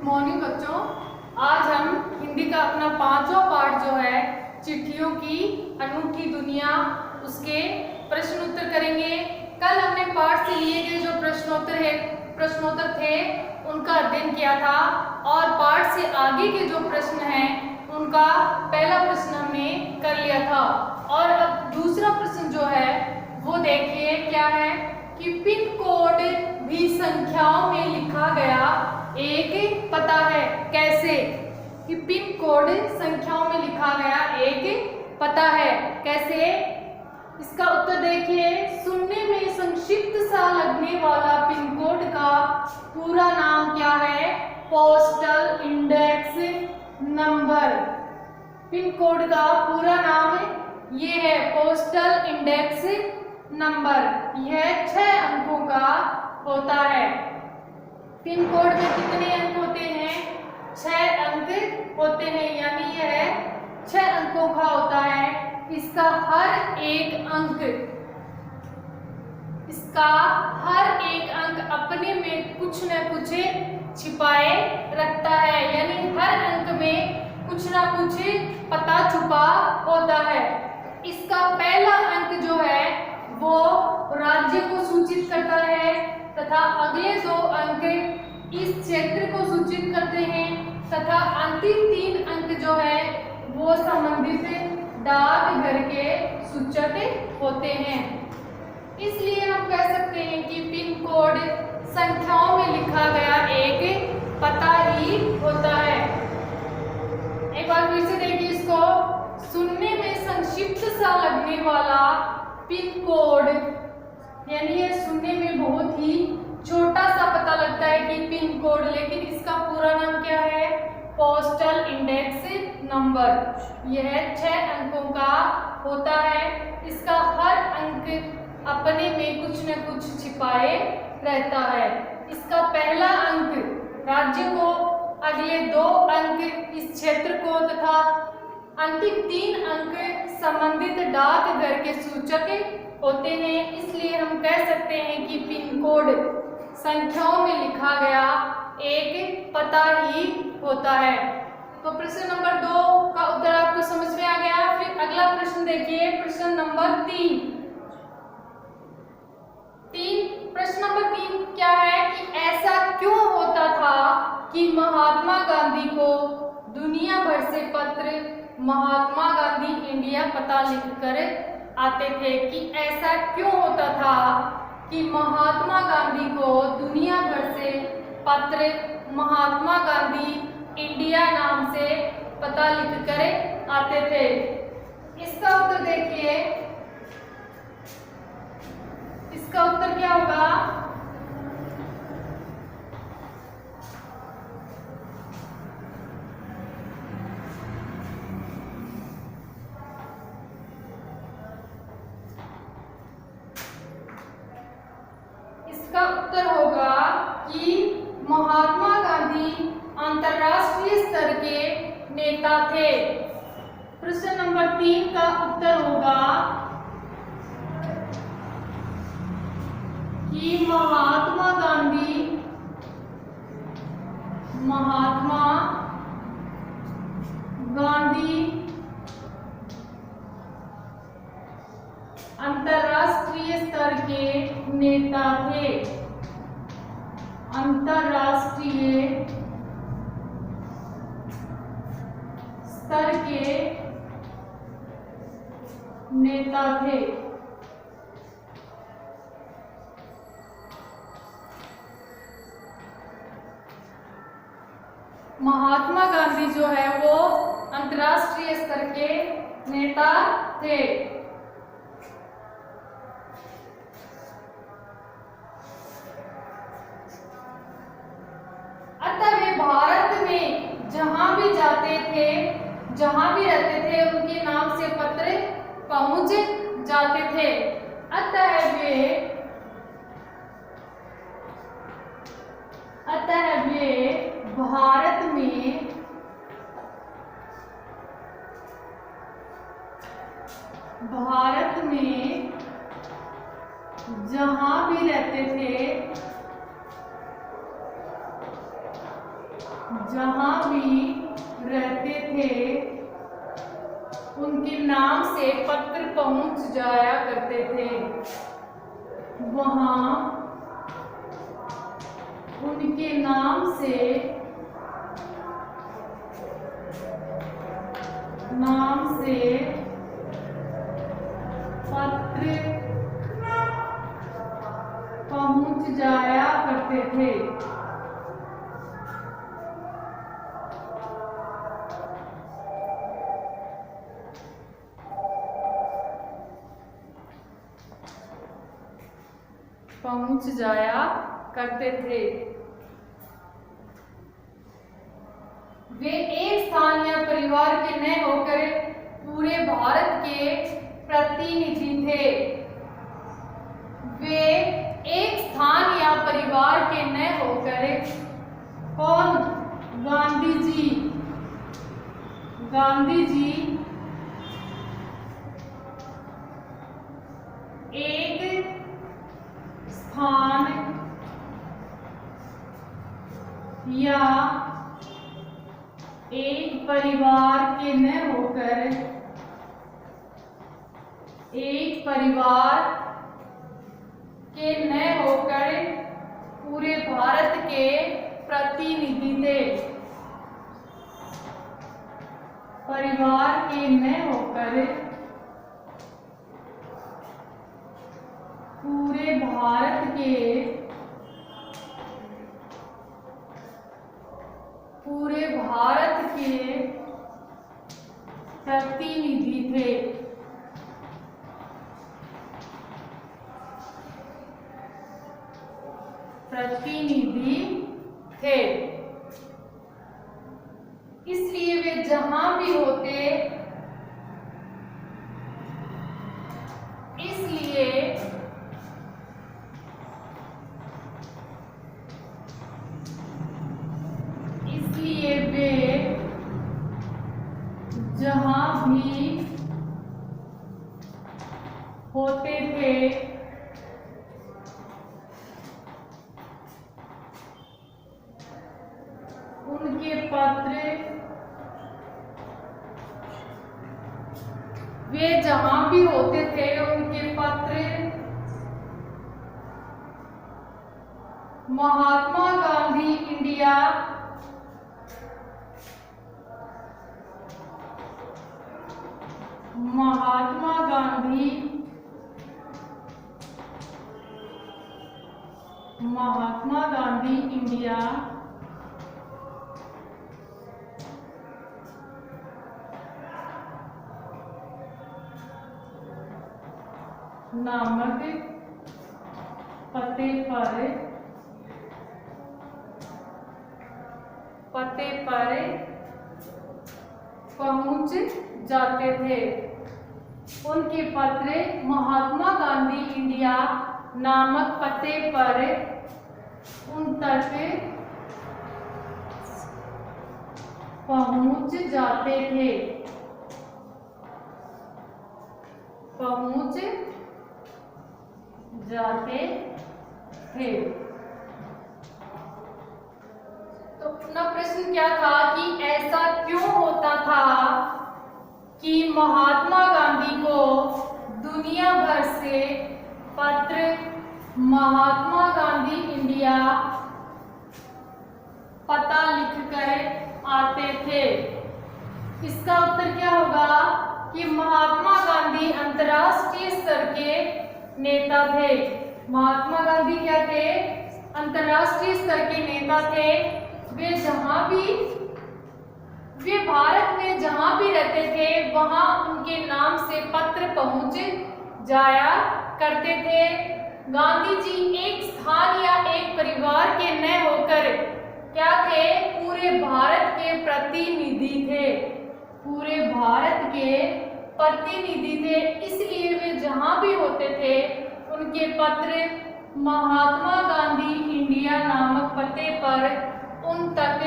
Morning बच्चों, आज हम हिंदी का अपना 5वां पार्ट जो है चिट्ठियों की अनूठी दुनिया, उसके प्रश्न उत्तर करेंगे। कल हमने पाठ से लिए गए जो प्रश्नोत्तर थे उनका अध्ययन किया था और पाठ से आगे के जो प्रश्न हैं उनका पहला प्रश्न हमने कर लिया था। और अब दूसरा प्रश्न जो है वो देखिए क्या है कि पिन कोड भी संख्याओं में लिखा गया एक पता है। कैसे कि पिन कोड संख्याओं में लिखा गया एक पता है, कैसे? इसका उत्तर देखिए। सुनने में संक्षिप्त सा लगने वाला पिन कोड का पूरा नाम क्या है? Postal index number. Pin code का पूरा नाम ये है पोस्टल इंडेक्स नंबर। यह 6 अंकों का होता है। पिन कोड में कितने अंक होते हैं? 6 अंक होते हैं, यानी यह 6 अंकों का होता है। इसका हर एक अंक अपने में कुछ न कुछ छिपाए रखता है, यानी हर अंक में कुछ ना कुछ पता छुपा होता है। इसका पहला अंक जो है वो राज्य को सूचित करता है तथा अगले 2 अंक इस क्षेत्र को सूचित करते हैं तथा अंतिम 3 अंक जो है वो संबंधित डाकघर के सूचक होते हैं। इसलिए हम कह सकते हैं कि पिन कोड संख्याओं में लिखा गया एक पता ही होता है। एक बार फिर से देखिए इसको। सुनने में संक्षिप्त सा लगने वाला पिन कोड, यानी ये सुनने में बहुत ही छोटा सा पता लगता है कि पिन कोड, लेकिन इसका पूरा नाम क्या है? Postal index number. यह 6 अंकों का होता है। इसका हर अंक अपने में कुछ न कुछ छिपाए रहता है। इसका पहला अंक राज्य को, अगले 2 अंक इस क्षेत्र को तथा अंतिम 3 अंक संबंधित डाकघर के सूचक होते हैं। इसलिए हम कह सकते हैं कि पिन कोड संख्याओं में लिखा गया एक पता ही होता है। तो प्रश्न नंबर 2 का उत्तर आपको समझ में आ गया। फिर अगला प्रश्न देखिए, प्रश्न नंबर 3। प्रश्न नंबर 3 क्या है कि ऐसा क्यों होता था कि महात्मा गांधी को दुनिया भर से पत्र महात्मा गांधी इंडिया पता लिखकर आते थे? कि ऐसा क्यों होता था कि महात्मा गांधी को दुनिया भर से पत्र महात्मा गांधी इंडिया नाम से पता लिखकर आते थे? इसका उत्तर देखिए। इसका उत्तर क्या होगा? इसका उत्तर होगा कि महात्मा गांधी अंतर्राष्ट्रीय स्तर के नेता थे। प्रश्न नंबर 3 का उत्तर होगा कि महात्मा गांधी अंतर्राष्ट्रीय स्तर के नेता थे। अंतर्राष्ट्रीय स्तर के नेता थे। महात्मा गांधी जो है वो अंतर्राष्ट्रीय स्तर के नेता थे। अतः वे भारत में जहां भी जाते थे, जहां भी रहते थे, उनके नाम से पत्र पहुंच जाते थे। अतः वे भारत में जहां भी रहते थे जहाँ भी रहते थे उनके नाम से पत्र पहुंच जाया करते थे। वहाँ उनके नाम से पत्र पहुंच जाया करते थे। पहुंच जाया करते थे। वे एक स्थान या परिवार के न होकर पूरे भारत के प्रतिनिधि थे। वे एक स्थान या परिवार के न होकर कौन? गांधी जी। गांधी जी एक स्थान या एक परिवार के न होकर पूरे भारत के प्रतिनिधि थे। परिवार के न होकर पूरे भारत के प्रतिनिधि थे। इसलिए वे जहां भी होते इसलिए वे जहां भी होते थे उनके पत्र महात्मा गांधी इंडिया नामक पते पर पहुंच जाते थे। उनके पत्र महात्मा गांधी इंडिया नामक पते पर उन तक पहुंच जाते थे। तो अपना प्रश्न क्या था कि ऐसा क्यों होता था कि महात्मा गांधी को दुनिया भर से पत्र महात्मा गांधी इंडिया पता लिखकर आते थे। इसका उत्तर क्या होगा कि महात्मा गांधी अंतर्राष्ट्रीय स्तर के नेता थे। महात्मा गांधी क्या थे? अंतर्राष्ट्रीय स्तर के नेता थे। वे भारत में जहां भी रहते थे वहां उनके नाम से पत्र पहुंच जाया करते थे। गांधी जी एक स्थान या एक परिवार के न होकर क्या थे? पूरे भारत के प्रतिनिधि थे। इसलिए वे जहां भी होते थे उनके पत्र महात्मा गांधी इंडिया नामक पते पर उन तक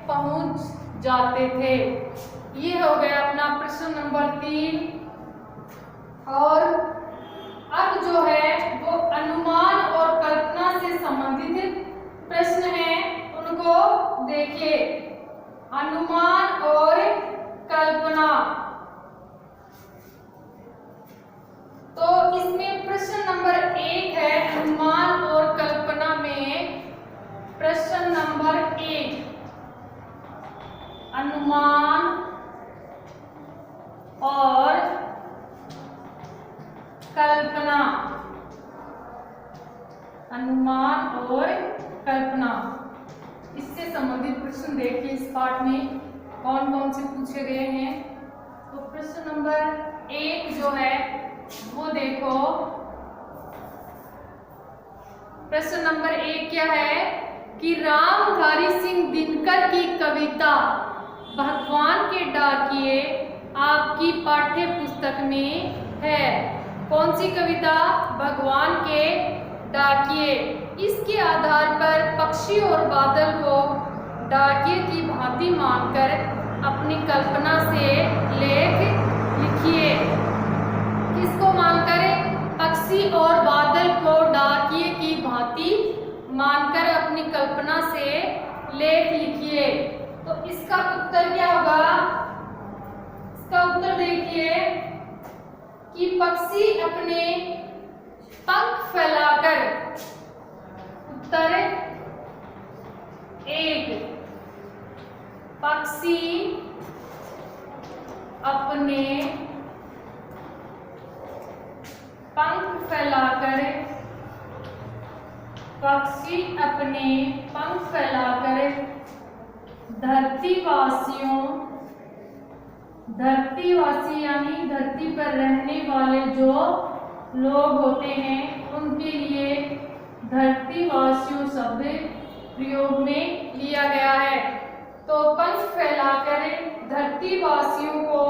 पहुंच जाते थे। ये हो गया अपना प्रश्न नंबर 3। और अब जो है वो अनुमान और कल्पना से संबंधित प्रश्न हैं, उनको देखिए। अनुमान और कल्पना। तो इसमें प्रश्न नंबर 1 है अनुमान और कल्पना में। प्रश्न नंबर 1, अनुमान और कल्पना। अनुमान और कल्पना, इससे संबंधित प्रश्न देखिए इस पाठ में कौन कौन से पूछे गए हैं। तो प्रश्न नंबर 1 जो है वो देखो। प्रश्न नंबर 1 क्या है कि रामधारी सिंह दिनकर की कविता भगवान के डाकिए आपकी पाठ्य पुस्तक में है। कौन सी कविता? भगवान के डाकिए। इसके आधार पर पक्षी और बादल को डाकिए की भांति मानकर अपनी कल्पना से लेख लिखिए। किसको मानकर? पक्षी और बादल को डाकिए की भांति मानकर अपनी कल्पना से लेख लिखिए। तो इसका उत्तर क्या होगा? इसका उत्तर देखिए कि पक्षी अपने पंख फैलाकर, उत्तर 1, पक्षी अपने पंख फैलाकर, पक्षी अपने पंख फैलाकर धरतीवासी यानी धरती पर रहने वाले जो लोग होते हैं उनके लिए धरतीवासियों शब्द प्रयोग में लिया गया है। तो पंख फैलाकर धरतीवासियों को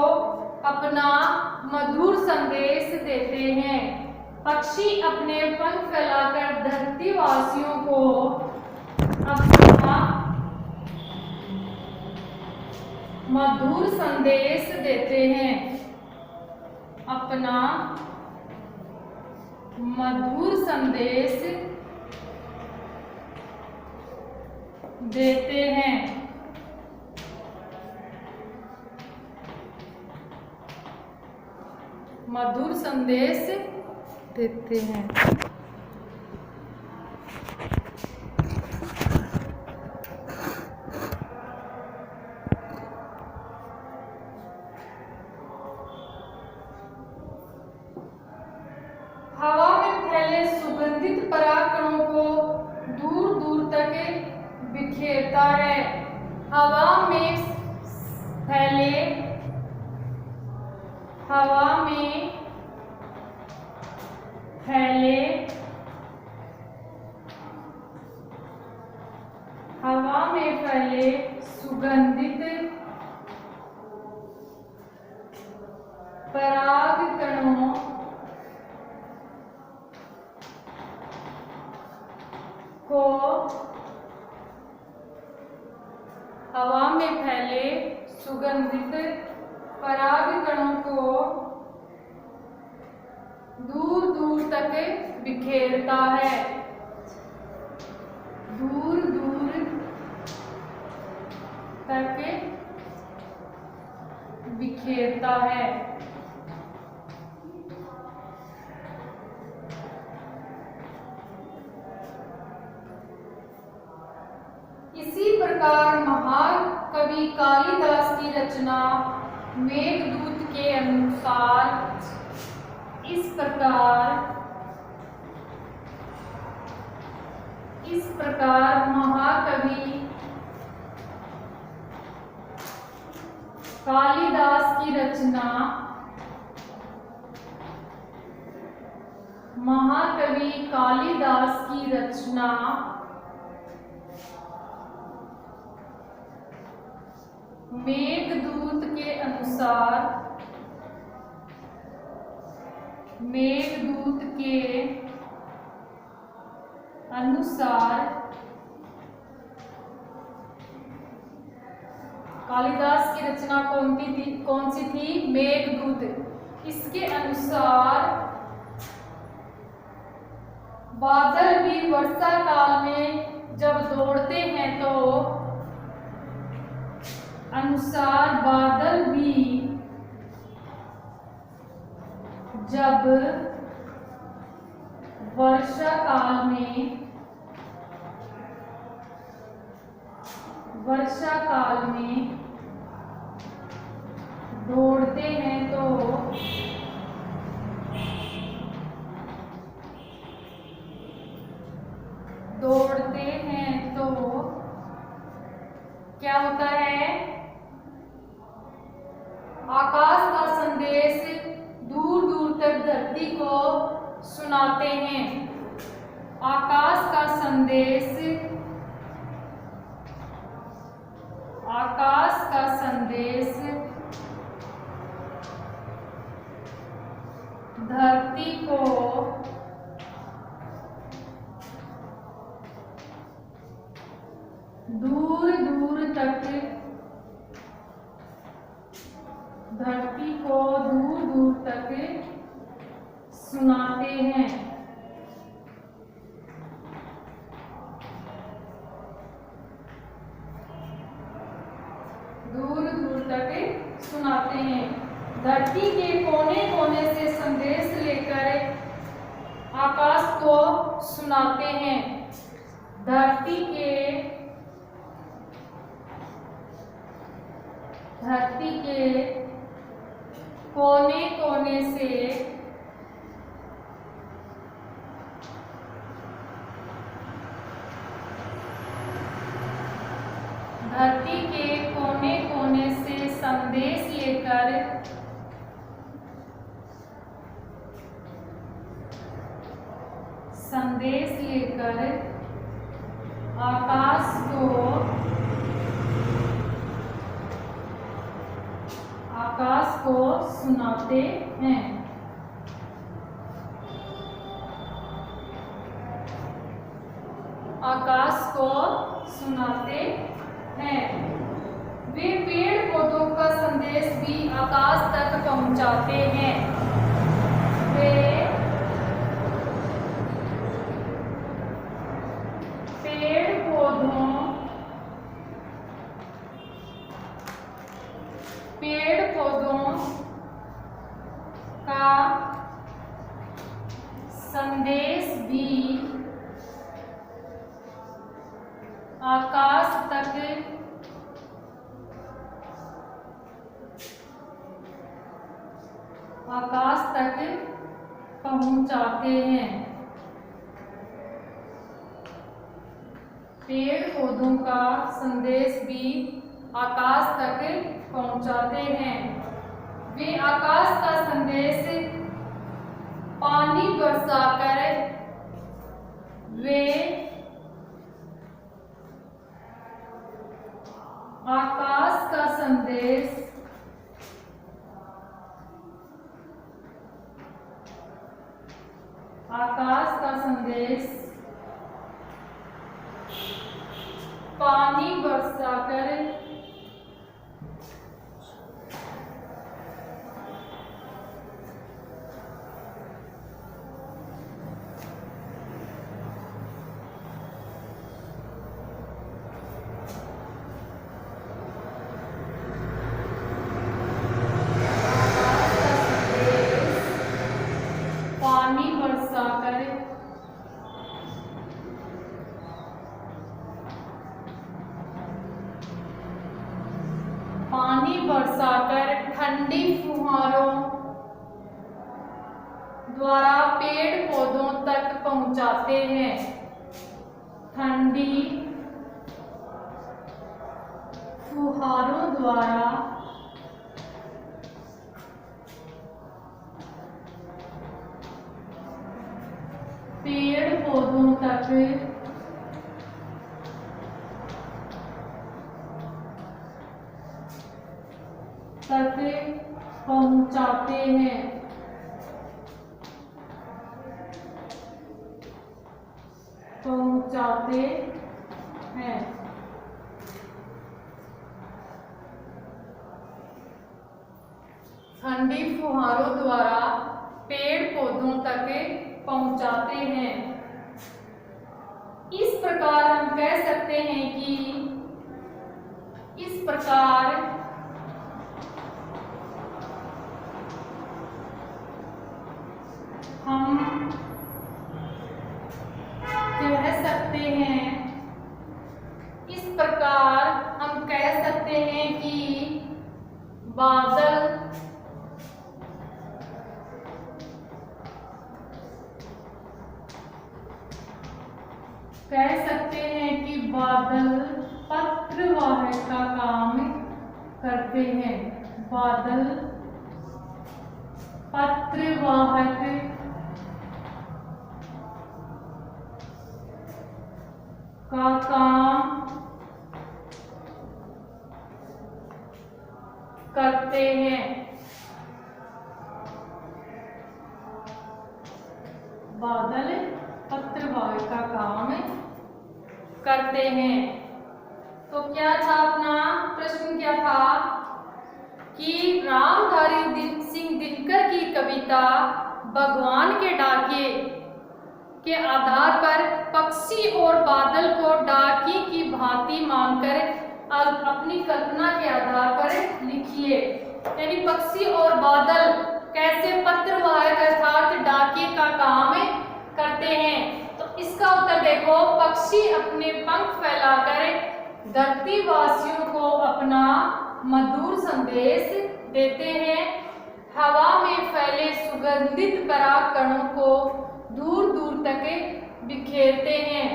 अपना मधुर संदेश देते हैं। पक्षी अपने पंख फैलाकर धरतीवासियों को अपना मधुर संदेश देते हैं। अपना मधुर संदेश देते हैं। मधुर संदेश देते हैं। हवा में फैले सुगंधित परागकणों को दूर दूर तक बिखेरता है। हवा में फैले सुगंधित परागकणों को, हवा में फैले सुगंधित परागकणों को दूर दूर तक बिखेरता है। दूर दूर तक बिखेरता है। इसी प्रकार महाकवि कालिदास की रचना मेघदूत के अनुसार इस प्रकार महाकवि कालिदास की रचना मेघदूत के अनुसार कालिदास की रचना कौन सी थी? मेघदूत। इसके अनुसार बादल भी वर्षा काल में जब दौड़ते हैं तो अनुसार बादल भी जब वर्षा काल में दौड़ते हैं तो क्या होता है? आकाश का संदेश दूर दूर तक धरती को सुनाते हैं। आकाश का संदेश धरती को दूर दूर तक सुनाते हैं। दूर दूर तक सुनाते हैं। धरती के कोने कोने से संदेश लेकर आकाश को सुनाते हैं। धरती के कोने कोने से संदेश लेकर आकाश को सुनाते हैं। आकाश को सुनाते हैं। वे पेड़ पौधों का संदेश भी आकाश तक पहुंचाते हैं। वे पेड़ पौधों का संदेश भी आकाश तक पहुंचाते हैं। पेड़ पौधों का संदेश भी आकाश तक पहुंचाते हैं। वे आकाश का संदेश पानी बरसाकर ठंडी फुहारों द्वारा पेड़ पौधों तक पहुंचाते हैं। ठंडी फुहारों द्वारा पेड़ पौधों तक पहुंचाते हैं। ठंडी फुहारों द्वारा पेड़ पौधों तक पहुंचाते हैं। इस प्रकार हम कह सकते हैं कि इस प्रकार हम कह सकते हैं, इस प्रकार हम कह सकते हैं कि बादल पत्रवाहक का काम करते हैं। बादल पत्रवाहक का काम करते हैं। बादल पत्रवाहक का काम करते हैं। तो क्या था अपना प्रश्न, क्या था कि रामधारी सिंह दिनकर की कविता भगवान के डाके के आधार पर पक्षी और बादल को डाकी की भांति मानकर अपनी कल्पना के आधार पर लिखिए। यानी पक्षी और बादल कैसे पत्रवाहक अर्थात डाके का काम करते हैं। तो इसका उत्तर देखो, पक्षी अपने पंख फैलाकर धरती वासियों को अपना मधुर संदेश देते हैं। हवा में फैले सुगंधित परागकणों को दूर दूर तक बिखेरते हैं,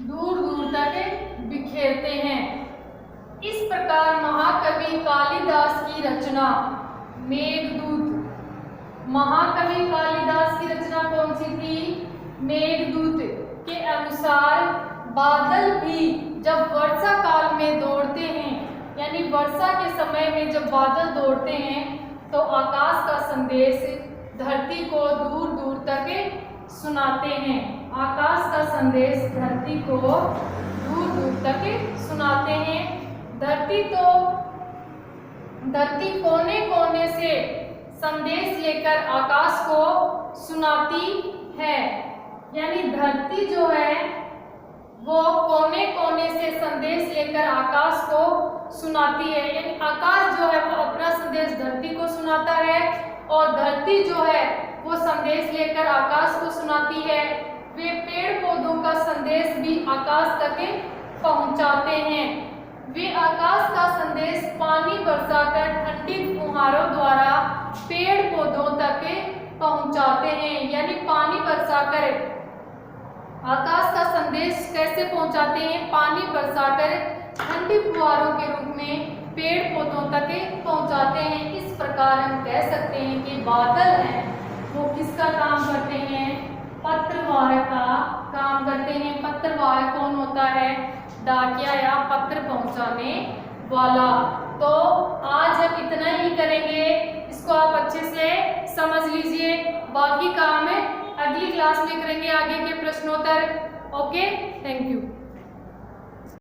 दूर दूर तक बिखेरते हैं। इस प्रकार महाकवि कालिदास की रचना मेघदूत, महाकवि कालिदास की रचना कौन सी थी? मेघदूत के अनुसार बादल भी जब वर्षा काल में दौड़ते हैं, यानी वर्षा के समय में जब बादल दौड़ते हैं तो आकाश का संदेश धरती को दूर दूर तक सुनाते हैं। आकाश का संदेश धरती को दूर दूर तक सुनाते हैं। धरती कोने कोने से संदेश लेकर आकाश को सुनाती है। यानी धरती जो है वो कोने कोने से संदेश लेकर आकाश को सुनाती है। यानी आकाश जो है वो अपना संदेश धरती को सुनाता है और धरती जो है वो संदेश लेकर आकाश को सुनाती है। वे पेड़ पौधों का संदेश भी आकाश तक पहुंचाते हैं। वे आकाश का संदेश पानी बरसाकर ठंडी फुहारों द्वारा पेड़ पौधों तक पहुंचाते हैं। यानी पानी बरसाकर आकाश का संदेश कैसे पहुंचाते हैं? पानी बरसाकर ठंडी फुहारों के रूप में पेड़ पौधों तक पहुंचाते हैं। इस प्रकार हम कह सकते हैं कि बादल हैं वो किसका काम करते हैं? पत्रवाहक का काम करते हैं। पत्रवाहक कौन होता है? डाकिया या पत्र पहुंचाने वाला। तो आज हम इतना ही करेंगे, इसको आप अच्छे से समझ लीजिए। बाकी काम है अगली क्लास में करेंगे, आगे के प्रश्नोत्तर। Okay, thank you.